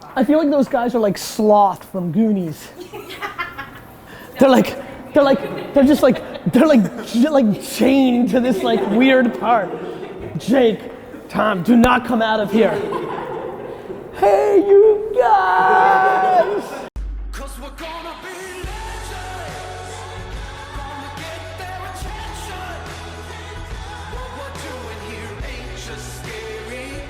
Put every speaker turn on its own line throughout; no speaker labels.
I feel like those guys are like Sloth from Goonies. They're just like chained to this like weird part. Jake, Tom, do not come out of here. Hey, you guys!
Cause we're gonna be legends, gonna get their attention. What we're doing here ain't just scary,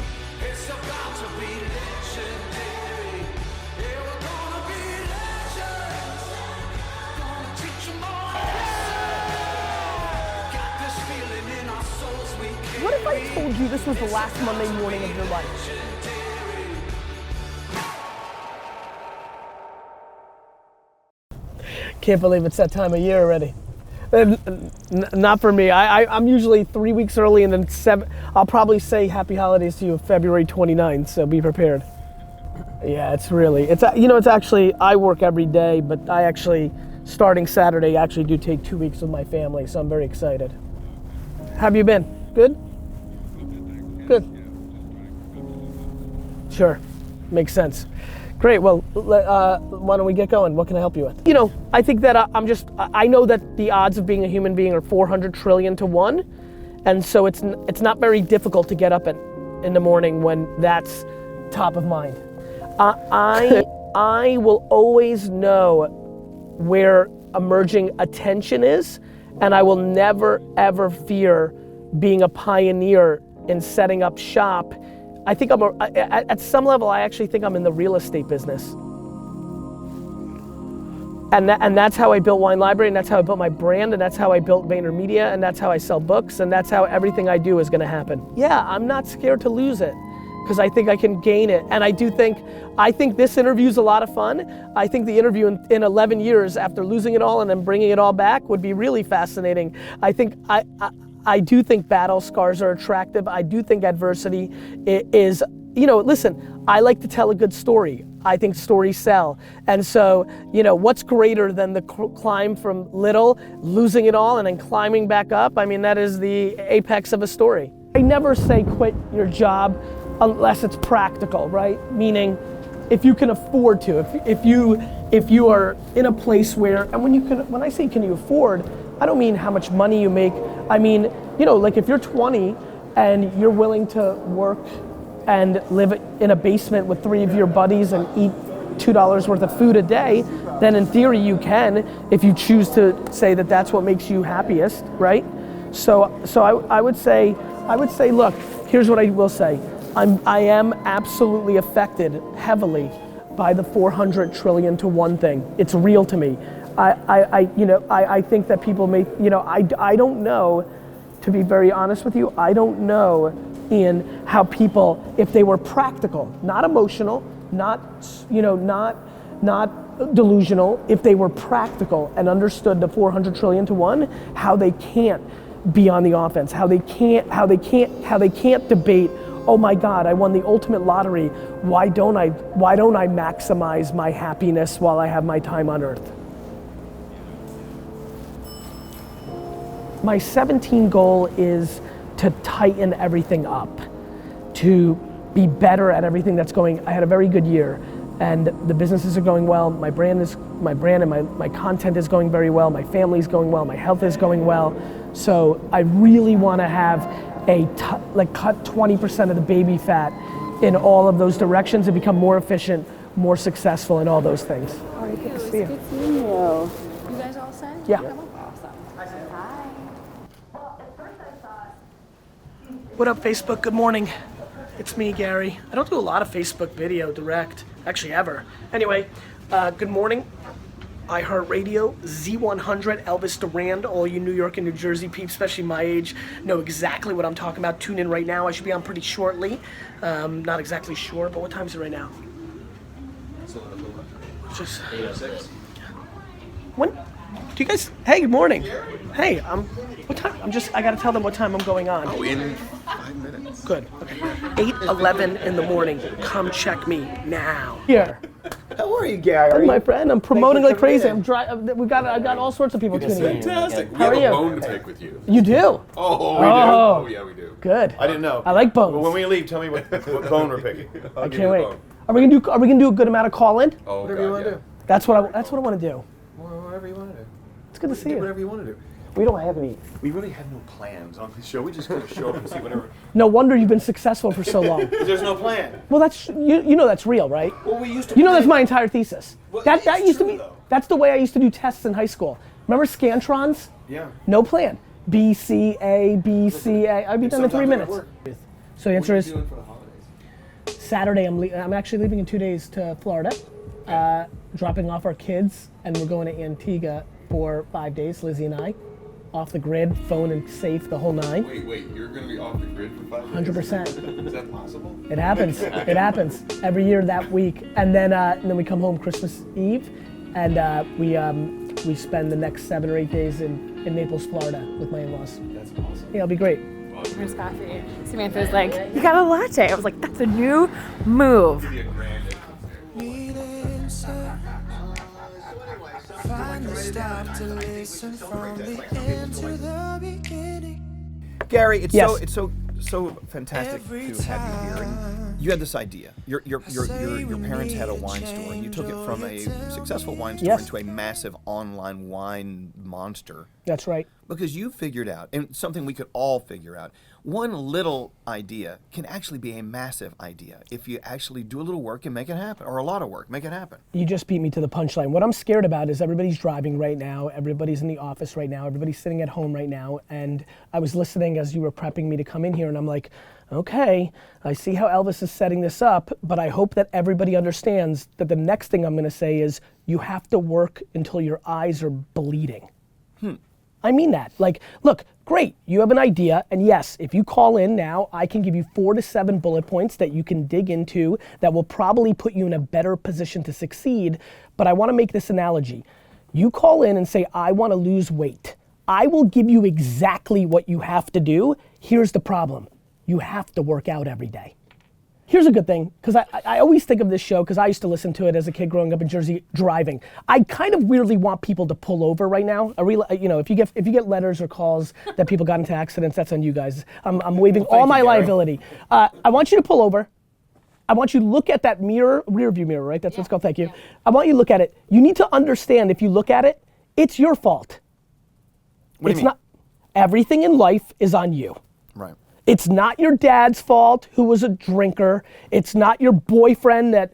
it's about to be legendary. Yeah, we're gonna be legends, gonna teach them all. Got this feeling in our souls we can't.
What if I told you this was the last Monday morning of your life? Can't believe it's that time of year already. Not for me. I'm usually 3 weeks early, and then I'll probably say happy holidays to you February 29th, so be prepared. Yeah, it's actually, I work every day, but I actually, starting Saturday, actually do take 2 weeks with my family, so I'm very excited. Have you been? Good? Good. Sure, makes sense. Great, well, why don't we get going? What can I help you with? You know, I think that I know that the odds of being a human being are 400 trillion to 1, and so it's not very difficult to get up in the morning when that's top of mind. I will always know where emerging attention is, and I will never ever fear being a pioneer in setting up shop. I think at some level, I actually think I'm in the real estate business. And that's how I built Wine Library, and that's how I built my brand, and that's how I built VaynerMedia, and that's how I sell books, and that's how everything I do is gonna happen. Yeah, I'm not scared to lose it, because I think I can gain it. And I think this interview's a lot of fun. I think the interview in 11 years after losing it all and then bringing it all back would be really fascinating. I do think battle scars are attractive. I do think adversity is, listen, I like to tell a good story. I think stories sell. And so, what's greater than the climb from little, losing it all, and then climbing back up? I mean, that is the apex of a story. I never say quit your job unless it's practical, right? Meaning, if you can afford to, if you are in a place where, and when I say can you afford, I don't mean how much money you make. I mean, like if you're 20 and you're willing to work and live in a basement with 3 of your buddies and eat $2 worth of food a day, then in theory you can, if you choose to say that that's what makes you happiest, right? So I would say, look, here's what I will say. I am absolutely affected heavily by the 400 trillion to 1 thing. It's real to me. I think that people may, I don't know, to be very honest with you, I don't know, Ian, how people, if they were practical, not emotional, not delusional, if they were practical and understood the 400 trillion to 1, how they can't be on the offense, how they can't debate, oh my God, I won the ultimate lottery. Why don't I maximize my happiness while I have my time on earth? My 17 goal is to tighten everything up, to be better at everything that's going. I had a very good year, and the businesses are going well. My brand and my content is going very well. My family's going well. My health is going well. So I really want to have cut 20% of the baby fat in all of those directions and become more efficient, more successful, and all those things.
All right, good to see you. Good seeing you. You guys all set?
Yeah.
Awesome. Hi.
What up, Facebook? Good morning. It's me, Gary. I don't do a lot of Facebook video direct, actually ever. Anyway, good morning. iHeartRadio, Z100, Elvis Duran, all you New York and New Jersey peeps, especially my age, know exactly what I'm talking about. Tune in right now. I should be on pretty shortly. Not exactly sure, but what time is it right now? Just
8:06.
when? Do you guys? Hey, good morning. Hey, what time? I gotta tell them what time I'm going on.
Oh, in 5 minutes.
Good. Okay. 8:11 in the morning. Come check me now. Here.
How are you, Gary?
My friend, I'm promoting like crazy.
coming
I got all sorts of people tuning in.
Fantastic. We
How
have
are
a
you?
bone to take with you.
You do?
Oh, we do?
Oh.
Oh, yeah, we do.
Good.
I didn't know.
I like bones.
Well, when we leave, tell me what bone we're picking.
I can't wait. Are we gonna do a good amount of call-in?
Oh,
Whatever you want to do.
That's what I want to do.
Whatever you want to do.
It's good to see
Do
you.
whatever you want to do.
We don't have any. We really have no plans on this show. We just kind of show up and see whatever.
No wonder you've been successful for so long.
There's no plan.
Well, that's you know that's real, right?
Well, we used to.
You know that's
play-
my entire thesis.
Well,
that
it's
used to
true,
be.
though.
That's the way I used to do tests in high school. Remember Scantrons?
Yeah.
No plan. B C A B C A. I'd be done in 3
Sometimes it
minutes.
work.
So the answer
What are
is
you doing for the holidays?
Saturday. I'm actually leaving in 2 days to Florida, dropping off our kids, and we're going to Antigua for 5 days. Lizzie and I, off the grid, phone and safe, the whole nine.
Wait. You're going to be off the grid for 5 days?
100%.
Is that possible?
It happens. It happens every year that week, and then we come home Christmas Eve, and we spend the next 7 or 8 days in Naples, Florida, with my in-laws.
That's awesome.
Yeah, it'll be great.
Here's coffee. Samantha was like, you got a latte. I was like, that's a new move.
Be a grand
Gary, it's
Yes.
so fantastic to have you here. And you had this idea. Your parents had a wine store, and you took it from a successful wine store
Yes.
into a massive online wine monster.
That's right.
Because you figured out, and something we could all figure out, one little idea can actually be a massive idea if you actually do a little work and make it happen, or a lot of work, make it happen.
You just beat me to the punchline. What I'm scared about is everybody's driving right now, everybody's in the office right now, everybody's sitting at home right now, and I was listening as you were prepping me to come in here, and I'm like, okay, I see how Elvis is setting this up, but I hope that everybody understands that the next thing I'm gonna say is, you have to work until your eyes are bleeding. I mean that. Like, look, great, you have an idea, and yes, if you call in now, I can give you 4 to 7 bullet points that you can dig into that will probably put you in a better position to succeed, but I wanna make this analogy. You call in and say, I wanna lose weight. I will give you exactly what you have to do. Here's the problem. You have to work out every day. Here's a good thing, because I always think of this show, because I used to listen to it as a kid growing up in Jersey driving. I kind of weirdly want people to pull over right now. If you get letters or calls that people got into accidents, that's on you guys. I'm waiving all my liability. I want you to pull over. I want you to look at that mirror, rear view mirror, right? That's what it's called, thank you. I want you to look at it. You need to understand, if you look at it, it's your fault.
What do you mean?
Not, everything in life is on you.
Right.
It's not your dad's fault who was a drinker. It's not your boyfriend that,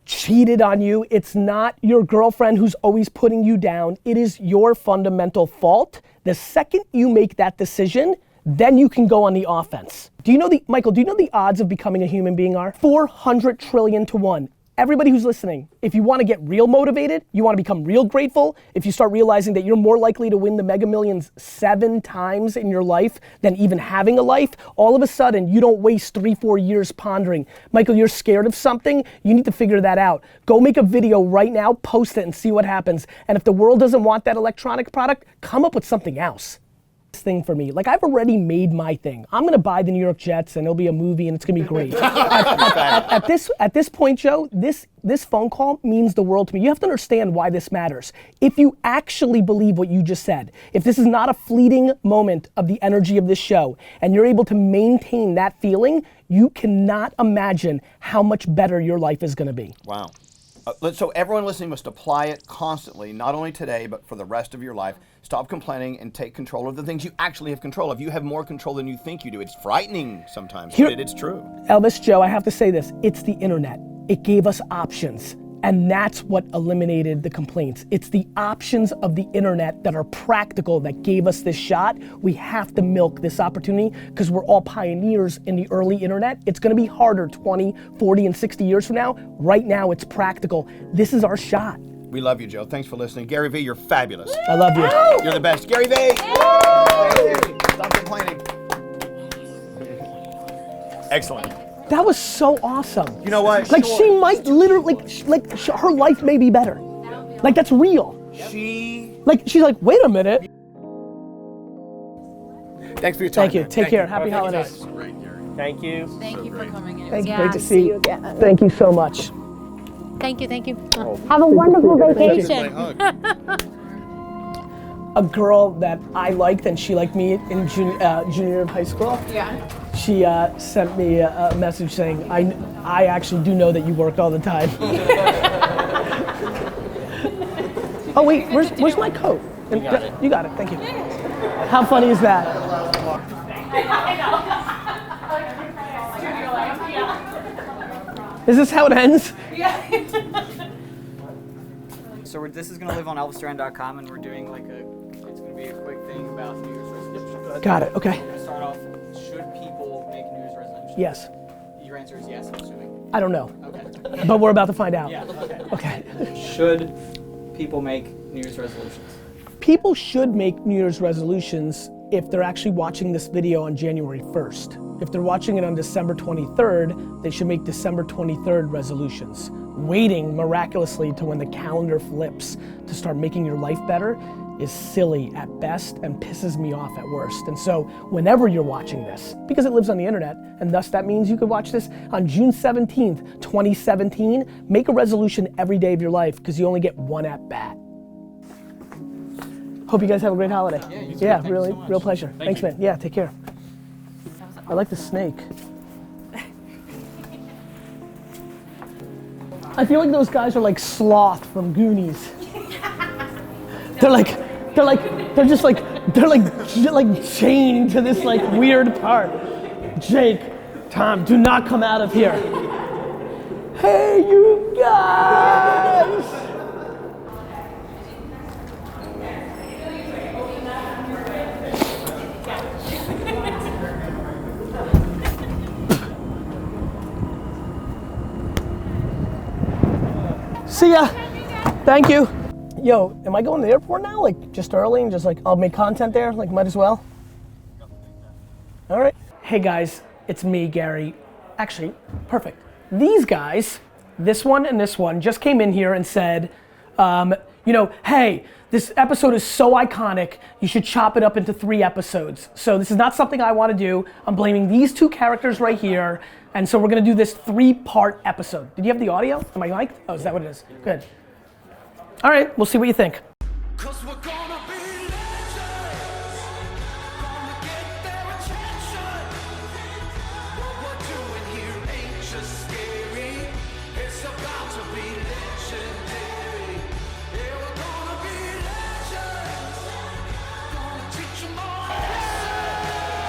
cheated on you. It's not your girlfriend who's always putting you down. It is your fundamental fault. The second you make that decision, then you can go on the offense. Michael, do you know the odds of becoming a human being are? 400 trillion to 1. Everybody who's listening, if you want to get real motivated, you want to become real grateful, if you start realizing that you're more likely to win the Mega Millions 7 times in your life than even having a life, all of a sudden you don't waste 3-4 years pondering. Michael, you're scared of something, you need to figure that out. Go make a video right now, post it and see what happens. And if the world doesn't want that electronic product, come up with something else. Thing for me. Like, I've already made my thing. I'm gonna buy the New York Jets and it'll be a movie and it's gonna be great. At this point, Joe, this phone call means the world to me. You have to understand why this matters. If you actually believe what you just said, if this is not a fleeting moment of the energy of this show and you're able to maintain that feeling, you cannot imagine how much better your life is gonna be.
Wow. So everyone listening must apply it constantly, not only today, but for the rest of your life. Stop complaining and take control of the things you actually have control of. You have more control than you think you do. It's frightening sometimes, but it's true.
Elvis, Joe, I have to say this. It's the internet. It gave us options. And that's what eliminated the complaints. It's the options of the internet that are practical that gave us this shot. We have to milk this opportunity because we're all pioneers in the early internet. It's gonna be harder 20, 40, and 60 years from now. Right now, it's practical. This is our shot.
We love you, Joe. Thanks for listening. Gary Vee, you're fabulous.
I love you.
You're the best. Gary Vee! Stop complaining. Excellent.
That was so awesome.
You know what?
Like, she might literally, her life may be better. Like, that's real. She's like, wait a minute.
Thanks for your time.
Thank you.
man.
Take care.
you.
Happy holidays.
Thank you.
Thank you for coming in.
Thank you.
Yeah,
Great to see you.
again.
Thank you so much.
Thank you. Have a wonderful vacation.
A girl that I liked and she liked me in junior year of high school.
Yeah.
She sent me a message saying, I actually do know that you work all the time. Oh wait, where's my coat? You got it, thank you. How funny is that? Is this how it ends?
So this is going to live on elvisduran.com, and we're doing like it's going to be a quick thing about New Year's resolutions.
Got it, okay.
We're going to start off, should people make New Year's resolutions?
Yes.
Your answer is yes, I'm assuming.
I don't know,
Okay.
but we're about to find out.
Yeah, okay.
Okay.
Should people make New Year's resolutions?
People should make New Year's resolutions if they're actually watching this video on January 1st. If they're watching it on December 23rd, they should make December 23rd resolutions. Waiting miraculously to when the calendar flips to start making your life better is silly at best and pisses me off at worst. And so whenever you're watching this, because it lives on the internet, and thus that means you could watch this on June 17th, 2017, make a resolution every day of your life because you only get one at bat. Hope you guys have a great holiday.
Yeah, you too.
Yeah,
Thank you
really,
so much.
real pleasure. Thanks,
you.
man. Yeah, take care. I like the snake. I feel like those guys are like Sloth from Goonies. They're chained to this like weird part. Jake, Tom, do not come out of here. Hey, you guys! See ya. Thank you. Yo, am I going to the airport now? Like just early and just like I'll make content there? Like might as well. All right. Hey guys, it's me, Gary. Actually, perfect. These guys, this one and this one, just came in here and said, hey, this episode is so iconic, you should chop it up into 3 episodes. So this is not something I want to do. I'm blaming these 2 characters right here. And so we're gonna do this 3-part episode. Did you have the audio? Am I mic'd? Oh, is that what it is? Good. All right, we'll see what you think.